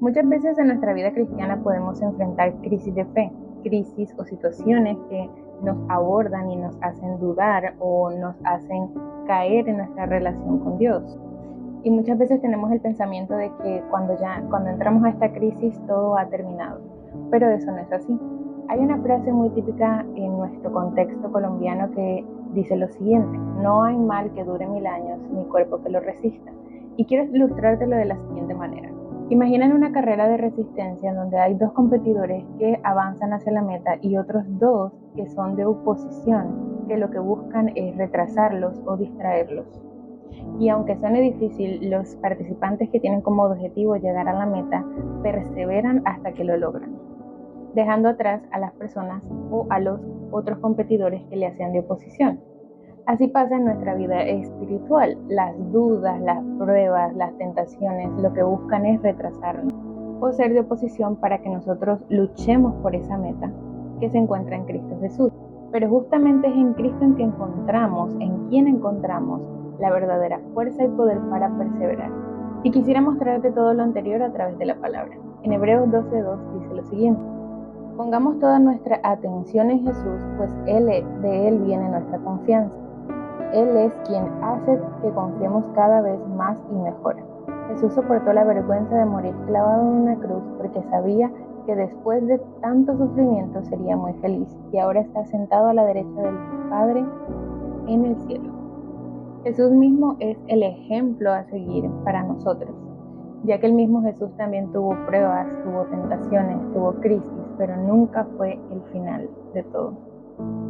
Muchas veces en nuestra vida cristiana podemos enfrentar crisis de fe, crisis o situaciones que nos abordan y nos hacen dudar o nos hacen caer en nuestra relación con Dios. Y muchas veces tenemos el pensamiento de que cuando entramos a esta crisis todo ha terminado, pero eso no es así. Hay una frase muy típica en nuestro contexto colombiano que dice lo siguiente: no hay mal que dure 1000 años, ni cuerpo que lo resista. Y quiero ilustrártelo de la siguiente manera. Imagina una carrera de resistencia donde hay dos competidores que avanzan hacia la meta y otros dos que son de oposición, que lo que buscan es retrasarlos o distraerlos. Y aunque suene difícil, los participantes que tienen como objetivo llegar a la meta perseveran hasta que lo logran, dejando atrás a las personas o a los otros competidores que le hacían de oposición. Así pasa en nuestra vida espiritual. Las dudas, las pruebas, las tentaciones, lo que buscan es retrasarnos o ser de oposición para que nosotros luchemos por esa meta que se encuentra en Cristo Jesús. Pero justamente es en Cristo en quien encontramos la verdadera fuerza y poder para perseverar. Y quisiera mostrarte todo lo anterior a través de la palabra. En Hebreos 12:2 dice lo siguiente: pongamos toda nuestra atención en Jesús, pues de Él viene nuestra confianza. Él es quien hace que confiemos cada vez más y mejor. Jesús soportó la vergüenza de morir clavado en una cruz porque sabía que después de tanto sufrimiento sería muy feliz, y ahora está sentado a la derecha del Padre en el cielo. Jesús mismo es el ejemplo a seguir para nosotros, ya que el mismo Jesús también tuvo pruebas, tuvo tentaciones, tuvo crisis, pero nunca fue el final de todo,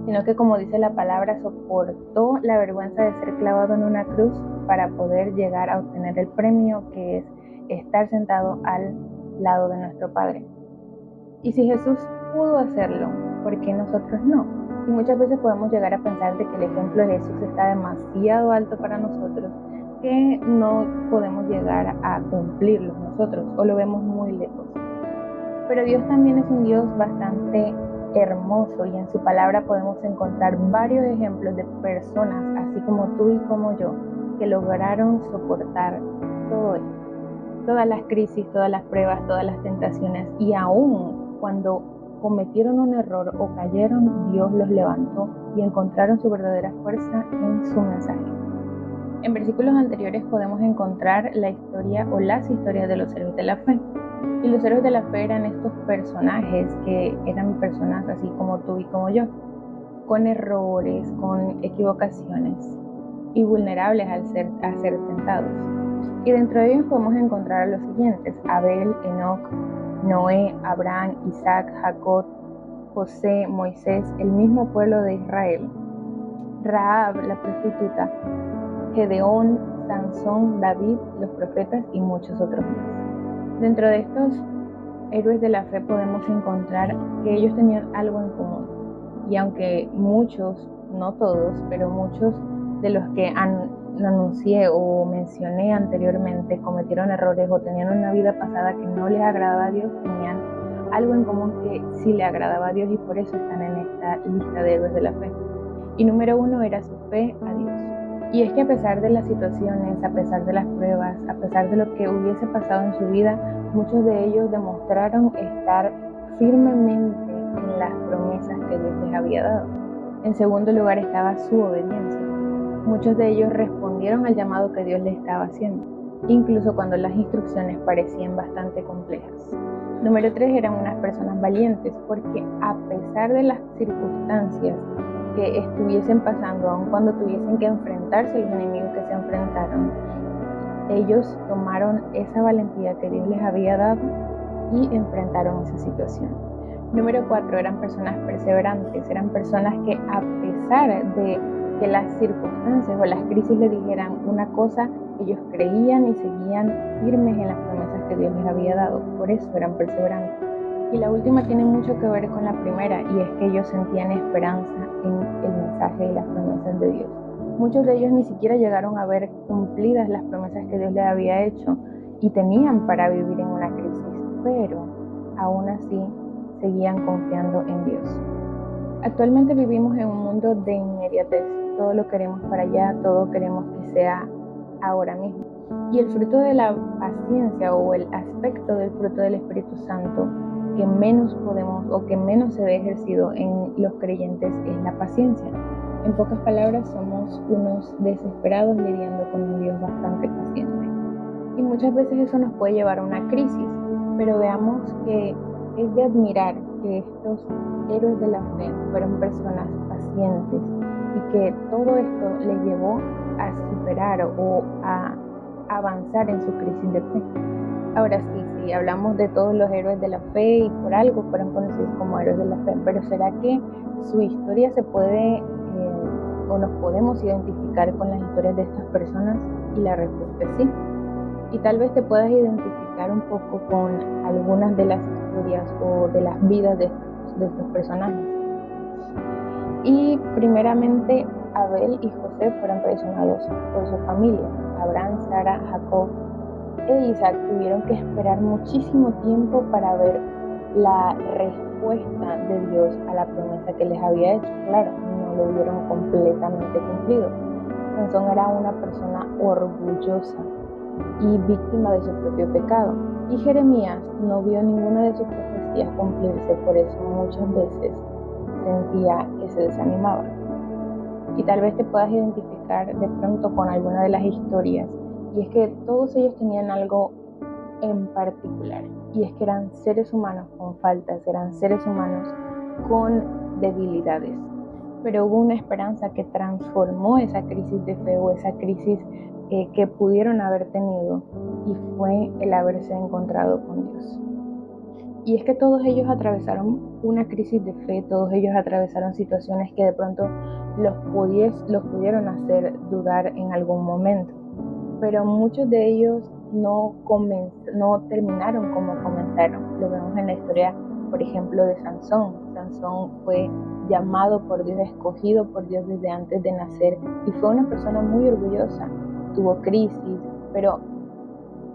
sino que, como dice la palabra, soportó la vergüenza de ser clavado en una cruz para poder llegar a obtener el premio, que es estar sentado al lado de nuestro Padre. Y si Jesús pudo hacerlo, ¿por qué nosotros no? Y muchas veces podemos llegar a pensar de que el ejemplo de Jesús está demasiado alto para nosotros, que no podemos llegar a cumplirlo nosotros, o lo vemos muy lejos. Pero Dios también es un Dios bastante hermoso, y en su palabra podemos encontrar varios ejemplos de personas, así como tú y como yo, que lograron soportar todo esto, todas las crisis, todas las pruebas, todas las tentaciones, y aún cuando cometieron un error o cayeron, Dios los levantó y encontraron su verdadera fuerza en su mensaje. En versículos anteriores podemos encontrar la historia o las historias de los héroes de la fe. Y los héroes de la fe eran estos personajes que eran personas así como tú y como yo, con errores, con equivocaciones y vulnerables a ser tentados. Y dentro de ellos podemos encontrar a los siguientes: Abel, Enoc, Noé, Abraham, Isaac, Jacob, José, Moisés, el mismo pueblo de Israel, Rahab, la prostituta, Gedeón, Sansón, David, los profetas y muchos otros más. Dentro de estos héroes de la fe podemos encontrar que ellos tenían algo en común. Y aunque muchos, no todos, pero muchos de los que anuncié o mencioné anteriormente cometieron errores o tenían una vida pasada que no les agradaba a Dios, tenían algo en común que sí le agradaba a Dios, y por eso están en esta lista de héroes de la fe. Y número 1 era su fe a Dios. Y es que a pesar de las situaciones, a pesar de las pruebas, a pesar de lo que hubiese pasado en su vida, muchos de ellos demostraron estar firmemente en las promesas que Dios les había dado. En segundo lugar estaba su obediencia. Muchos de ellos respondieron al llamado que Dios les estaba haciendo, incluso cuando las instrucciones parecían bastante complejas. Número 3, eran unas personas valientes, porque a pesar de las circunstancias que estuviesen pasando, aun cuando tuviesen que enfrentarse a los enemigos que se enfrentaron, ellos tomaron esa valentía que Dios les había dado y enfrentaron esa situación. Número 4, eran personas perseverantes, eran personas que a pesar de que las circunstancias o las crisis les dijeran una cosa, ellos creían y seguían firmes en las promesas que Dios les había dado. Por eso eran perseverantes. Y la última tiene mucho que ver con la primera, y es que ellos sentían esperanza en el mensaje y las promesas de Dios. Muchos de ellos ni siquiera llegaron a ver cumplidas las promesas que Dios les había hecho y tenían para vivir en una crisis, pero aún así seguían confiando en Dios. Actualmente vivimos en un mundo de inmediatez. Todo lo queremos para allá, todo queremos que sea ahora mismo. Y el fruto de la paciencia o el aspecto del fruto del Espíritu Santo que menos podemos o que menos se ve ejercido en los creyentes es la paciencia. En pocas palabras, somos unos desesperados lidiando con un Dios bastante paciente. Y muchas veces eso nos puede llevar a una crisis, pero veamos que es de admirar que estos héroes de la fe fueron personas pacientes y que todo esto les llevó a superar o a avanzar en su crisis de fe. Ahora sí, hablamos de todos los héroes de la fe y por algo fueron conocidos como héroes de la fe, pero ¿será que su historia se puede o nos podemos identificar con las historias de estas personas? Y la respuesta es sí. Y tal vez te puedas identificar un poco con algunas de las historias o de las vidas de estos personajes. Y primeramente, Abel y José fueron traicionados por su familia. Abraham, Sara, Jacob e Isaac tuvieron que esperar muchísimo tiempo para ver la respuesta de Dios a la promesa que les había hecho. Claro, no lo vieron completamente cumplido. Sansón era una persona orgullosa y víctima de su propio pecado. Y Jeremías no vio ninguna de sus profecías cumplirse, por eso muchas veces sentía que se desanimaba. Y tal vez te puedas identificar de pronto con alguna de las historias, y es que todos ellos tenían algo en particular, y es que eran seres humanos con faltas, eran seres humanos con debilidades, pero hubo una esperanza que transformó esa crisis de fe o esa crisis que pudieron haber tenido, y fue el haberse encontrado con Dios. Y es que todos ellos atravesaron una crisis de fe, todos ellos atravesaron situaciones que de pronto los pudieron hacer dudar en algún momento, pero muchos de ellos no terminaron como comenzaron. Lo vemos en la historia, por ejemplo, de Sansón. Sansón fue llamado por Dios, escogido por Dios desde antes de nacer, y fue una persona muy orgullosa. Tuvo crisis, pero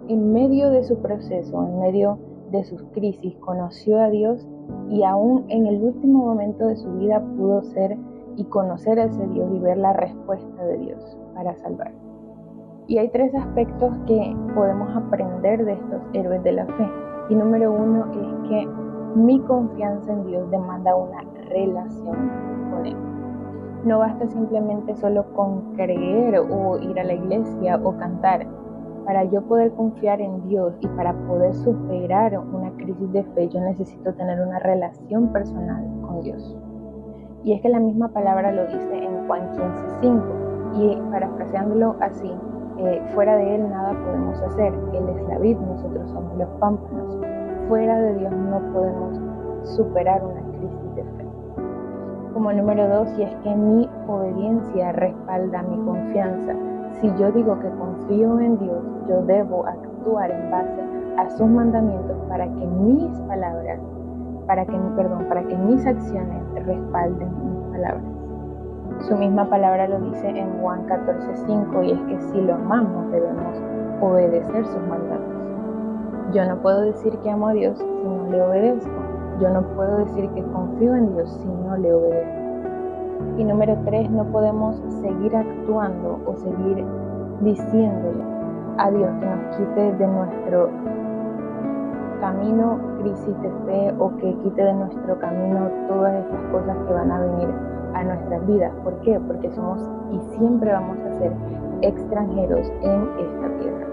en medio de su proceso, en medio de sus crisis, conoció a Dios, y aún en el último momento de su vida pudo ser y conocer a ese Dios y ver la respuesta de Dios para salvar. Y hay 3 aspectos que podemos aprender de estos héroes de la fe. Y número 1 es que mi confianza en Dios demanda una relación con Él. No basta simplemente solo con creer o ir a la iglesia o cantar. Para yo poder confiar en Dios y para poder superar una crisis de fe, yo necesito tener una relación personal con Dios. Y es que la misma palabra lo dice en Juan 15:5, y parafraseándolo así, fuera de Él nada podemos hacer. Él es la vid, nosotros somos los pámpanos. Fuera de Dios no podemos superar una crisis de fe. Como número 2, y es que mi obediencia respalda mi confianza. Si yo digo que confío en Dios, yo debo actuar en base a sus mandamientos para que mis palabras, para que mis acciones respalden mis palabras. Su misma palabra lo dice en Juan 14:5, y es que si lo amamos debemos obedecer sus mandatos. Yo no puedo decir que amo a Dios si no le obedezco. Yo no puedo decir que confío en Dios si no le obedezco. Y número 3, no podemos seguir actuando o seguir diciéndole a Dios que nos quite de nuestro camino crisis de fe o que quite de nuestro camino todas estas cosas que van a venir a nuestras vidas. ¿Por qué? Porque somos y siempre vamos a ser extranjeros en esta tierra.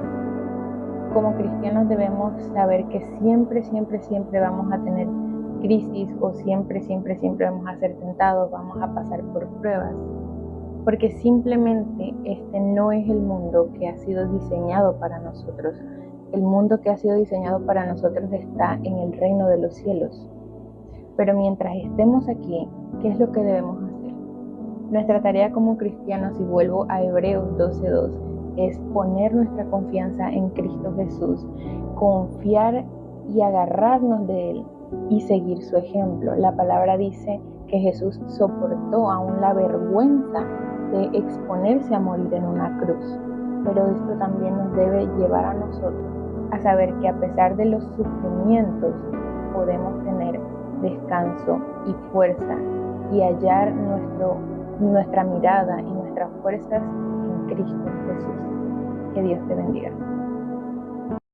Como cristianos debemos saber que siempre vamos a tener crisis, o siempre vamos a ser tentados, vamos a pasar por pruebas, porque simplemente este no es el mundo que ha sido diseñado para nosotros. El mundo que ha sido diseñado para nosotros está en el reino de los cielos. Pero mientras estemos aquí, ¿qué es lo que debemos hacer? Nuestra tarea como cristianos, y vuelvo a Hebreos 12:2, es poner nuestra confianza en Cristo Jesús, confiar y agarrarnos de Él y seguir su ejemplo. La palabra dice que Jesús soportó aún la vergüenza de exponerse a morir en una cruz. Pero esto también nos debe llevar a nosotros a saber que a pesar de los sufrimientos podemos tener descanso y fuerza y hallar nuestra mirada y nuestras fuerzas en Cristo Jesús. Que Dios te bendiga.